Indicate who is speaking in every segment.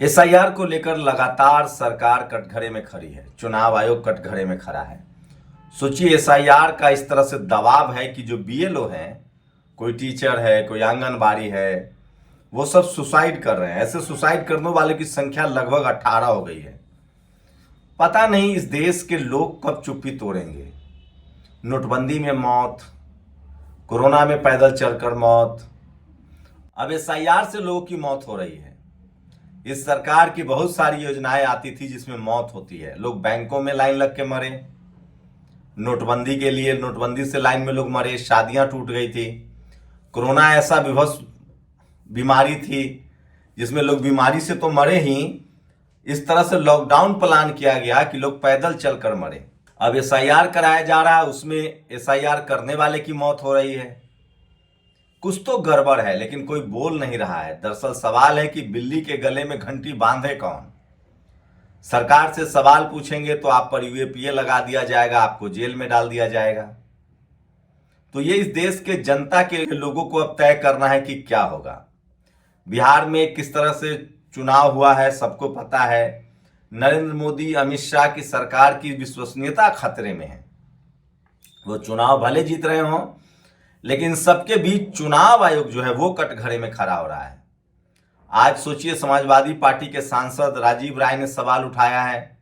Speaker 1: SIR को लेकर लगातार सरकार कटघरे में खड़ी है। चुनाव आयोग कटघरे में खड़ा है। सोचिए, एसआईआर का इस तरह से दबाव है कि जो बीएलओ हैं, कोई टीचर है, कोई आंगनबाड़ी है, वो सब सुसाइड कर रहे हैं। ऐसे सुसाइड करने वाले की संख्या लगभग 18 हो गई है। पता नहीं इस देश के लोग कब चुप्पी तोड़ेंगे। नोटबंदी में मौत, कोरोना में पैदल चलकर मौत, अब एसआईआर से लोगों की मौत हो रही है। इस सरकार की बहुत सारी योजनाएं आती थी जिसमें मौत होती है। लोग बैंकों में लाइन लग के मरे, नोटबंदी के लिए, नोटबंदी से लाइन में लोग मरे, शादियां टूट गई थी। कोरोना ऐसा विभत्स बीमारी थी जिसमें लोग बीमारी से तो मरे ही, इस तरह से लॉकडाउन प्लान किया गया कि लोग पैदल चलकर मरे। अब एसआईआर कराया जा रहा है, उसमें एसआईआर करने वाले की मौत हो रही है। कुछ तो गड़बड़ है, लेकिन कोई बोल नहीं रहा है। दरअसल सवाल है कि बिल्ली के गले में घंटी बांधे कौन। सरकार से सवाल पूछेंगे तो आप पर यूएपीए लगा दिया जाएगा, आपको जेल में डाल दिया जाएगा। तो ये इस देश के जनता के लोगों को अब तय करना है कि क्या होगा। बिहार में किस तरह से चुनाव हुआ है सबको पता है। नरेंद्र मोदी, अमित शाह की सरकार की विश्वसनीयता खतरे में है। वो चुनाव भले जीत रहे हों, लेकिन सबके बीच चुनाव आयोग जो है वो कटघरे में खड़ा हो रहा है। आज सोचिए, समाजवादी पार्टी के सांसद राजीव राय ने सवाल उठाया है,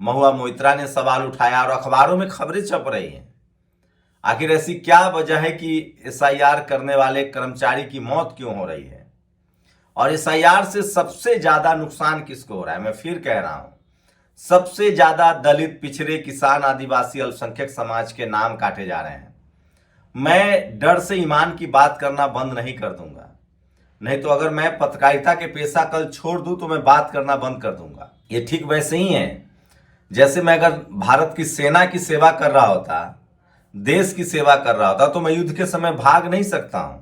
Speaker 1: महुआ मोइत्रा ने सवाल उठाया और अखबारों में खबरें छप रही हैं। आखिर ऐसी क्या वजह है कि एसआईआर करने वाले कर्मचारी की मौत क्यों हो रही है? और एसआईआर से सबसे ज्यादा नुकसान किसको हो रहा है? मैं फिर कह रहा हूं, सबसे ज्यादा दलित, पिछड़े, किसान, आदिवासी, अल्पसंख्यक समाज के नाम काटे जा रहे हैं। मैं डर से ईमान की बात करना बंद नहीं कर दूंगा, नहीं तो अगर मैं पत्रकारिता के पेशा कल छोड़ दूं तो मैं बात करना बंद कर दूंगा। ये ठीक वैसे ही है जैसे मैं अगर भारत की सेना की सेवा कर रहा होता, देश की सेवा कर रहा होता, तो मैं युद्ध के समय भाग नहीं सकता हूं।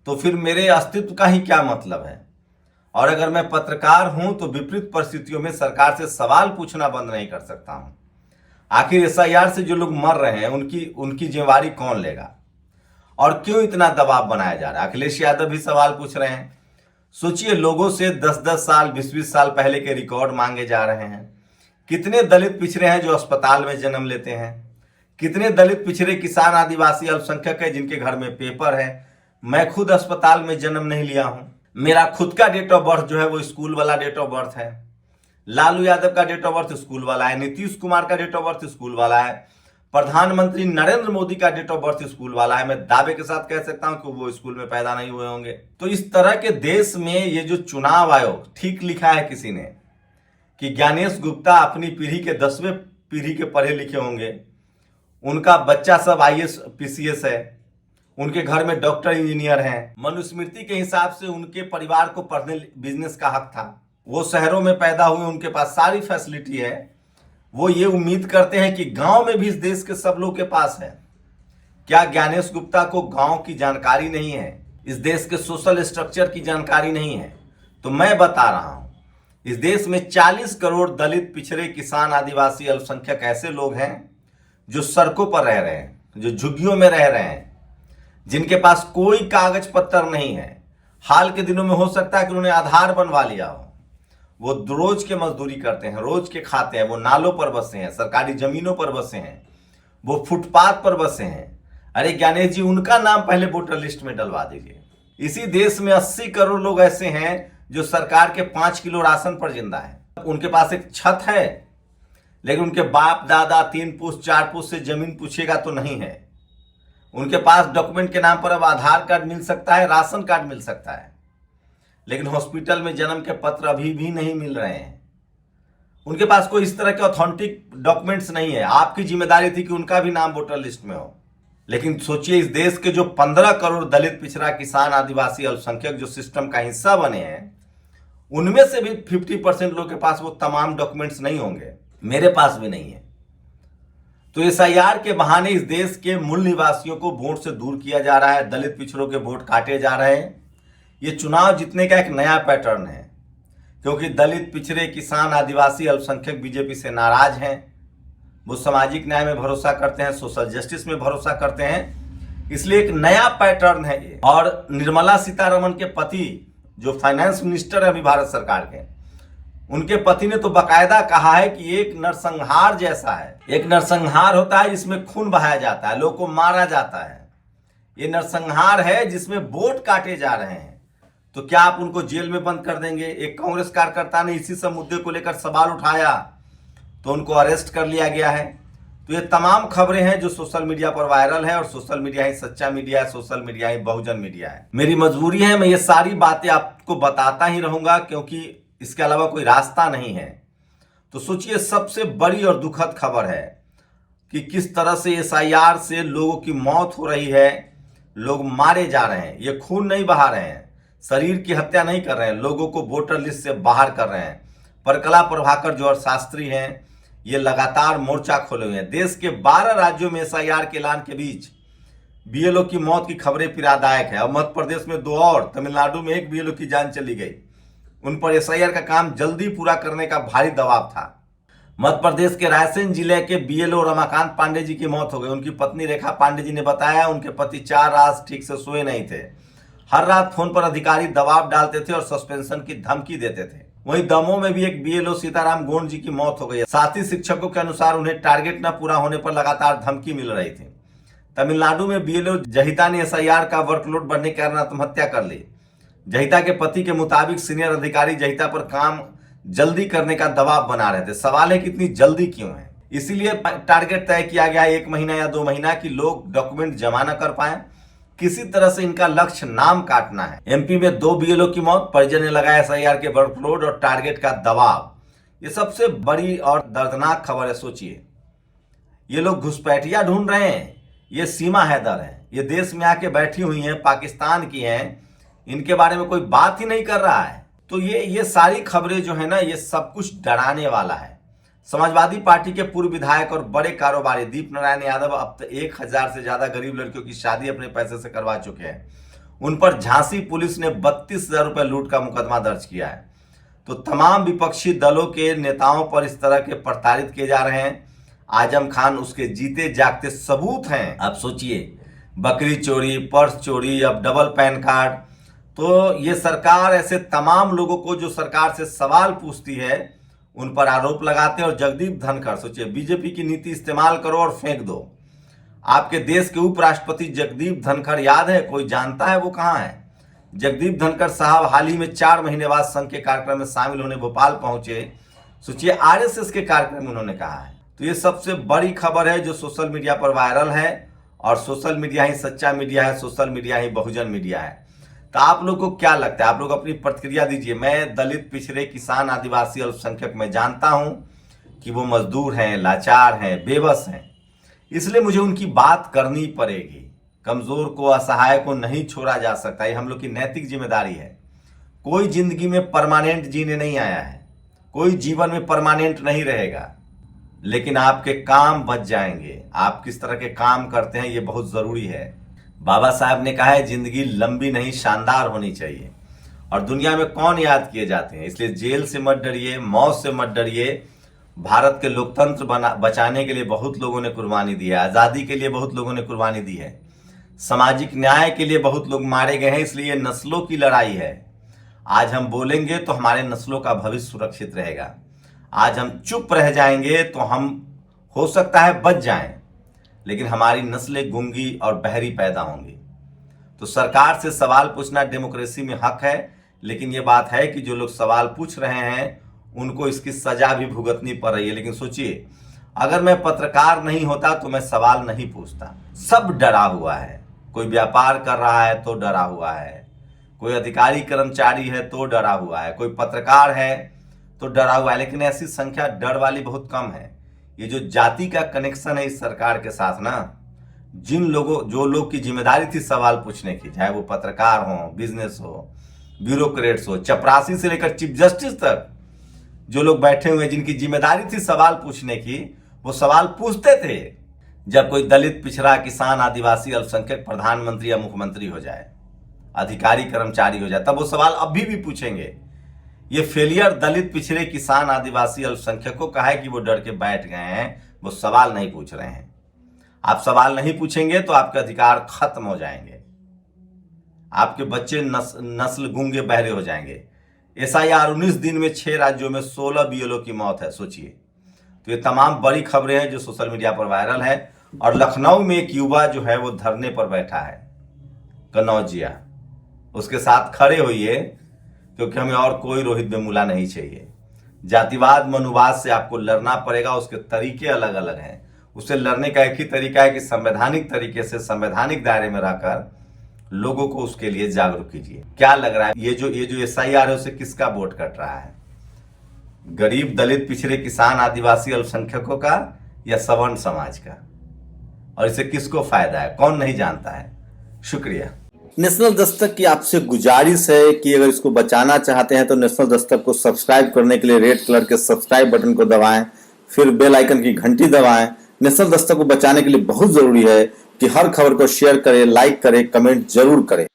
Speaker 1: तो फिर मेरे अस्तित्व का ही क्या मतलब है? और अगर मैं पत्रकार हूं तो विपरीत परिस्थितियों में सरकार से सवाल पूछना बंद नहीं कर सकता हूं। आखिर एसआईआर से जो लोग मर रहे हैं उनकी जिम्मेवारी कौन लेगा? और क्यों इतना दबाव बनाया जा रहा है? अखिलेश यादव भी सवाल पूछ रहे हैं। सोचिए, लोगों से 10-10 साल, 20-20 साल पहले के रिकॉर्ड मांगे जा रहे हैं। कितने दलित पिछड़े हैं जो अस्पताल में जन्म लेते हैं? कितने दलित, पिछड़े, किसान, आदिवासी, अल्पसंख्यक है जिनके घर में पेपर है? मैं खुद अस्पताल में जन्म नहीं लिया हूं। मेरा खुद का डेट ऑफ बर्थ जो है वो स्कूल वाला डेट ऑफ बर्थ है। लालू यादव का डेट ऑफ बर्थ स्कूल वाला है। नीतीश कुमार का डेट ऑफ बर्थ स्कूल वाला है। प्रधानमंत्री नरेंद्र मोदी का डेट ऑफ बर्थ स्कूल वाला है। मैं दावे के साथ कह सकता हूं कि वो स्कूल में पैदा नहीं हुए होंगे। तो इस तरह के देश में ये जो चुनाव आयोग, ठीक लिखा है किसी ने कि ज्ञानेश गुप्ता अपनी पीढ़ी के 10वें पीढ़ी के पढ़े लिखे होंगे, उनका बच्चा सब आईएएस पीसीएस है, उनके घर में डॉक्टर, इंजीनियर हैं। मनुस्मृति के हिसाब से उनके परिवार को पढ़ने, बिजनेस का हक था। वो शहरों में पैदा हुए, उनके पास सारी फैसिलिटी है। वो ये उम्मीद करते हैं कि गांव में भी इस देश के सब लोग के पास है। क्या ज्ञानेश गुप्ता को गांव की जानकारी नहीं है? इस देश के सोशल स्ट्रक्चर की जानकारी नहीं है? तो मैं बता रहा हूं, इस देश में 40 करोड़ दलित, पिछड़े, किसान, आदिवासी, अल्पसंख्यक ऐसे लोग हैं जो सड़कों पर रह रहे हैं, जो झुग्गियों में रह रहे हैं, जिनके पास कोई कागज पत्तर नहीं है। हाल के दिनों में हो सकता है कि उन्होंने आधार बनवा लिया हो। वो रोज के मजदूरी करते हैं, रोज के खाते हैं। वो नालों पर बसे हैं, सरकारी जमीनों पर बसे हैं, वो फुटपाथ पर बसे हैं। अरे ज्ञानेश जी, उनका नाम पहले वोटर लिस्ट में डलवा दीजिए। इसी देश में 80 करोड़ लोग ऐसे हैं जो सरकार के 5 किलो राशन पर जिंदा है। उनके पास एक छत है, लेकिन उनके बाप दादा 3 पुश्त 4 पुश्त से जमीन पूछेगा तो नहीं है। उनके पास डॉक्यूमेंट के नाम पर अब आधार कार्ड मिल सकता है, राशन कार्ड मिल सकता है, लेकिन हॉस्पिटल में जन्म के पत्र अभी भी नहीं मिल रहे हैं। उनके पास कोई इस तरह के ऑथेंटिक डॉक्यूमेंट्स नहीं है। आपकी जिम्मेदारी थी कि उनका भी नाम वोटर लिस्ट में हो। लेकिन सोचिए, इस देश के जो 15 करोड़ दलित, पिछड़ा, किसान, आदिवासी, अल्पसंख्यक जो सिस्टम का हिस्सा बने हैं, उनमें से भी 50% लोगों के पास वो तमाम डॉक्यूमेंट्स नहीं होंगे। मेरे पास भी नहीं है। तो एसआईआर के बहाने इस देश के मूल निवासियों को वोट से दूर किया जा रहा है। दलित, पिछड़ों के वोट काटे जा रहे हैं। ये चुनाव जीतने का एक नया पैटर्न है, क्योंकि दलित, पिछड़े, किसान, आदिवासी, अल्पसंख्यक बीजेपी से नाराज हैं। वो सामाजिक न्याय में भरोसा करते हैं, सोशल जस्टिस में भरोसा करते हैं। इसलिए एक नया पैटर्न है ये। और निर्मला सीतारमण के पति जो फाइनेंस मिनिस्टर है अभी भारत सरकार के, उनके पति ने तो बकायदा कहा है कि एक नरसंहार जैसा है। एक नरसंहार होता है जिसमें खून बहाया जाता है, लोगों को मारा जाता है। ये नरसंहार है जिसमें वोट काटे जा रहे हैं। तो क्या आप उनको जेल में बंद कर देंगे? एक कांग्रेस कार्यकर्ता ने इसी सब मुद्दे को लेकर सवाल उठाया तो उनको अरेस्ट कर लिया गया है। तो ये तमाम खबरें हैं जो सोशल मीडिया पर वायरल है, और सोशल मीडिया ही सच्चा मीडिया है, सोशल मीडिया ही बहुजन मीडिया है। मेरी मजबूरी है, मैं ये सारी बातें आपको बताता ही रहूंगा क्योंकि इसके अलावा कोई रास्ता नहीं है। तो सोचिए, सबसे बड़ी और दुखद खबर है कि किस तरह से एसआईआर से लोगों की मौत हो रही है, लोग मारे जा रहे हैं। ये खून नहीं बहा रहे हैं, शरीर की हत्या नहीं कर रहे हैं, लोगों को वोटर लिस्ट से बाहर कर रहे हैं। परकला प्रभाकर जो शास्त्री हैं, ये लगातार मोर्चा खोले हुए हैं। देश के 12 राज्यों में एसआईआर के ऐलान के बीच बीएलओ की मौत की खबरें पीड़ादायक है। और मध्य प्रदेश में 2 और, तमिलनाडु में 1 बीएलओ की जान चली गई। उन पर एसआईआर का काम जल्दी पूरा करने का भारी दबाव था। मध्य प्रदेश के रायसेन जिले के बीएलओ रमाकांत पांडे जी की मौत हो गई। उनकी पत्नी रेखा पांडे जी ने बताया उनके पति 4 रात ठीक से सोए नहीं थे। हर रात फोन पर अधिकारी दबाव डालते थे और सस्पेंशन की धमकी देते थे। वहीं दमोह में भी एक बीएलओ सीताराम गोंड जी की मौत हो गई। साथ ही शिक्षकों के अनुसार उन्हें टारगेट न पूरा होने पर लगातार धमकी मिल रही थी। तमिलनाडु में बीएलओ जहिता ने एसआईआर का वर्कलोड बढ़ने के कारण आत्महत्या कर ली। जहिता के पति के मुताबिक सीनियर अधिकारी जहिता पर काम जल्दी करने का दबाव बना रहे थे। सवाल है कि इतनी जल्दी क्यों है? इसीलिए टारगेट तय किया गया 1 महीना या 2 महीना की लोग डॉक्यूमेंट जमा न कर पाए। किसी तरह से इनका लक्ष्य नाम काटना है। एमपी में 2 बीएलओ की मौत, परिजन ने लगाया एसआईआर के वर्कलोड और टारगेट का दबाव। ये सबसे बड़ी और दर्दनाक खबर है। सोचिए, ये लोग घुसपैठिया ढूंढ रहे हैं, ये सीमा हैदर हैं, ये देश में आके बैठी हुई हैं, पाकिस्तान की हैं, इनके बारे में कोई बात ही नहीं कर रहा है। तो ये सारी खबरें जो है ना, ये सब कुछ डराने वाला है। समाजवादी पार्टी के पूर्व विधायक और बड़े कारोबारी दीप नारायण यादव अब तक 1000 से ज्यादा गरीब लड़कियों की शादी अपने पैसे से करवा चुके हैं। उन पर झांसी पुलिस ने 32,000 रुपए लूट का मुकदमा दर्ज किया है। तो तमाम विपक्षी दलों के नेताओं पर इस तरह के प्रताड़ित किए जा रहे हैं। आजम खान उसके जीते जागते सबूत हैं। अब सोचिए, बकरी चोरी, पर्स चोरी, अब डबल पैन कार्ड। तो ये सरकार ऐसे तमाम लोगों को जो सरकार से सवाल पूछती है उन पर आरोप लगाते हैं। और जगदीप धनखड़, सोचिए, बीजेपी की नीति इस्तेमाल करो और फेंक दो। आपके देश के उपराष्ट्रपति जगदीप धनखड़ याद है? कोई जानता है वो कहाँ है? जगदीप धनखड़ साहब हाल ही में 4 महीने बाद संघ के कार्यक्रम में शामिल होने भोपाल पहुंचे। सोचिए, आरएसएस के कार्यक्रम में उन्होंने कहा है। तो ये सबसे बड़ी खबर है जो सोशल मीडिया पर वायरल है। और सोशल मीडिया ही सच्चा मीडिया है, सोशल मीडिया ही बहुजन मीडिया है। तो आप लोग को क्या लगता है? आप लोग अपनी प्रतिक्रिया दीजिए। मैं दलित, पिछड़े, किसान, आदिवासी, अल्पसंख्यक में जानता हूं कि वो मजदूर हैं, लाचार हैं, बेबस हैं, इसलिए मुझे उनकी बात करनी पड़ेगी। कमजोर को, असहाय को नहीं छोड़ा जा सकता, ये हम लोग की नैतिक जिम्मेदारी है। कोई जिंदगी में परमानेंट जीने नहीं आया है, कोई जीवन में परमानेंट नहीं रहेगा, लेकिन आपके काम बच जाएंगे। आप किस तरह के काम करते हैं ये बहुत जरूरी है। बाबा साहब ने कहा है जिंदगी लंबी नहीं शानदार होनी चाहिए। और दुनिया में कौन याद किए जाते हैं? इसलिए जेल से मत डरिए, मौत से मत डरिए। भारत के लोकतंत्र बचाने के लिए बहुत लोगों ने कुर्बानी दी है, आजादी के लिए बहुत लोगों ने कुर्बानी दी है, सामाजिक न्याय के लिए बहुत लोग मारे गए हैं। इसलिए नस्लों की लड़ाई है। आज हम बोलेंगे तो हमारे नस्लों का भविष्य सुरक्षित रहेगा। आज हम चुप रह जाएंगे तो हम हो सकता है बच जाएं, लेकिन हमारी नस्लें गूंगी और बहरी पैदा होंगी। तो सरकार से सवाल पूछना डेमोक्रेसी में हक है, लेकिन ये बात है कि जो लोग सवाल पूछ रहे हैं उनको इसकी सजा भी भुगतनी पड़ रही है। लेकिन सोचिए, अगर मैं पत्रकार नहीं होता तो मैं सवाल नहीं पूछता। सब डरा हुआ है। कोई व्यापार कर रहा है तो डरा हुआ है, कोई अधिकारी कर्मचारी है तो डरा हुआ है, कोई पत्रकार है तो डरा हुआ है। लेकिन ऐसी संख्या डर वाली बहुत कम है। ये जो जाति का कनेक्शन है इस सरकार के साथ ना, जो लोग की जिम्मेदारी थी सवाल पूछने की, चाहे वो पत्रकार हो, बिजनेस हो, ब्यूरोक्रेट्स हो, चपरासी से लेकर चीफ जस्टिस तक, जो लोग बैठे हुए जिनकी जिम्मेदारी थी सवाल पूछने की, वो सवाल पूछते थे। जब कोई दलित, पिछड़ा, किसान, आदिवासी, अल्पसंख्यक प्रधानमंत्री या मुख्यमंत्री हो जाए, अधिकारी कर्मचारी हो जाए, तब वो सवाल अभी भी पूछेंगे। ये फेलियर दलित, पिछड़े, किसान, आदिवासी, अल्पसंख्यकों का है कि वो डर के बैठ गए हैं, वो सवाल नहीं पूछ रहे हैं। आप सवाल नहीं पूछेंगे तो आपके अधिकार खत्म हो जाएंगे। आपके बच्चे नस्ल गूंगे बहरे हो जाएंगे। एसआईआर 19 दिन में 6 राज्यों में 16 बीएलओ की मौत है, सोचिए। तो ये तमाम बड़ी खबरें हैं जो सोशल मीडिया पर वायरल है। और लखनऊ में एक युवा जो है वो धरने पर बैठा है, कन्नौजिया, उसके साथ खड़े होइए, क्योंकि हमें और कोई रोहित वेमुला नहीं चाहिए। जातिवाद मनुवाद से आपको लड़ना पड़ेगा, उसके तरीके अलग अलग हैं। उसे लड़ने का एक ही तरीका है कि संवैधानिक तरीके से, संवैधानिक दायरे में रहकर लोगों को उसके लिए जागरूक कीजिए। क्या लग रहा है ये जो एसआईआर है उसे किसका वोट कट रहा है? गरीब, दलित, पिछड़े, किसान, आदिवासी, अल्पसंख्यकों का या सवर्ण समाज का? और इसे किसको फायदा है, कौन नहीं जानता है? शुक्रिया। नेशनल दस्तक की आपसे गुजारिश है कि अगर इसको बचाना चाहते हैं तो नेशनल दस्तक को सब्सक्राइब करने के लिए रेड कलर के सब्सक्राइब बटन को दबाएं, फिर बेल आइकन की घंटी दबाएं। नेशनल दस्तक को बचाने के लिए बहुत जरूरी है कि हर खबर को शेयर करें, लाइक करें, कमेंट जरूर करें।